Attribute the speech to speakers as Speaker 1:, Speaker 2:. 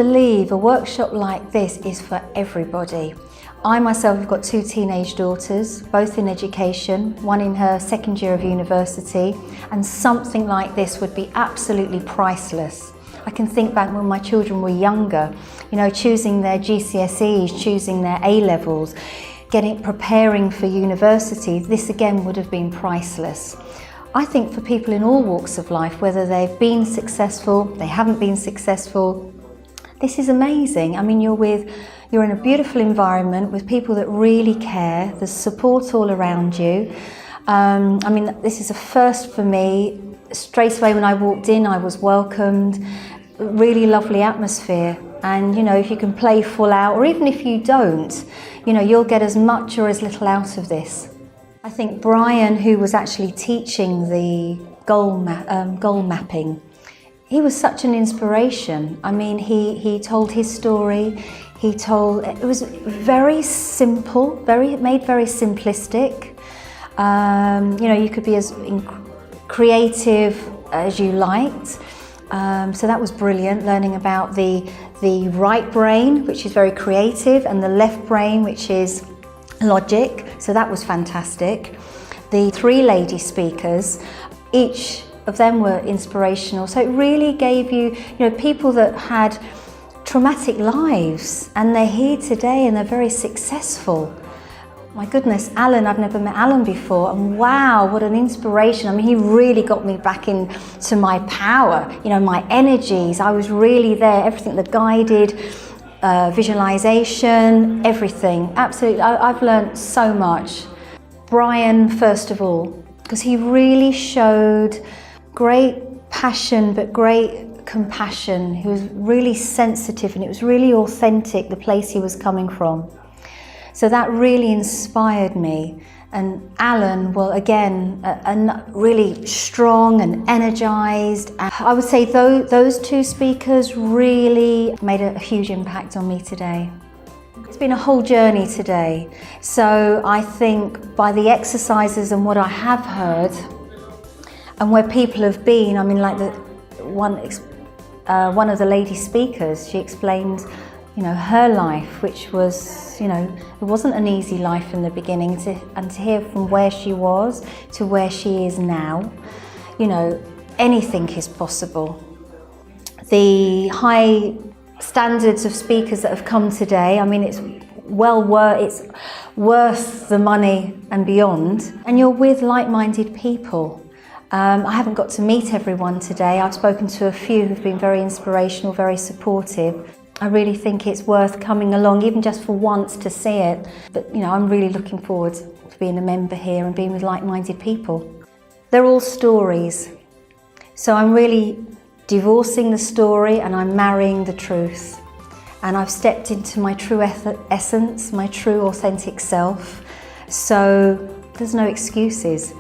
Speaker 1: believe a workshop like this is for everybody. I myself have got 2 teenage daughters, both in education, one in her second year of university, and something like this would be absolutely priceless. I can think back when my children were younger, you know, choosing their GCSEs, choosing their A-levels, preparing for university. This again would have been priceless. I think for people in all walks of life, whether they've been successful, they haven't been successful, this is amazing. I mean, you're in a beautiful environment with people that really care. There's support all around you. I mean, this is a first for me. Straight away when I walked in, I was welcomed. Really lovely atmosphere. And you know, if you can play full out, or even if you don't, you know, you'll get as much or as little out of this. I think Brian, who was actually teaching the goal mapping, he was such an inspiration. I mean, he told his story. It was very simple, made very simplistic. You know, you could be as creative as you liked. So that was brilliant, learning about the right brain, which is very creative, and the left brain, which is logic. So that was fantastic. The 3 lady speakers, each of them were inspirational. So it really gave you, people that had traumatic lives and they're here today and they're very successful. My goodness, Alan, I've never met Alan before, and wow, what an inspiration. I mean, he really got me back into my power, my energies. I was really there, everything, the guided visualization, everything, absolutely. I've learned so much. Brian, first of all, because he really showed great passion, but great compassion. He was really sensitive and it was really authentic, the place he was coming from. So that really inspired me. And Alan, well, again, really strong and energized. And I would say those 2 speakers really made a huge impact on me today. It's been a whole journey today. So I think by the exercises and what I have heard and where people have been, I mean, like one of the lady speakers, she explained her life, which was, it wasn't an easy life in the beginning, and to hear from where she was to where she is now, anything is possible. The high standards of speakers that have come today, I mean, it's worth the money and beyond, and you're with like-minded people. I haven't got to meet everyone today. I've spoken to a few who've been very inspirational, very supportive. I really think it's worth coming along, even just for once, to see it. But I'm really looking forward to being a member here and being with like-minded people. They're all stories. So I'm really divorcing the story and I'm marrying the truth. And I've stepped into my true essence, my true authentic self. So there's no excuses.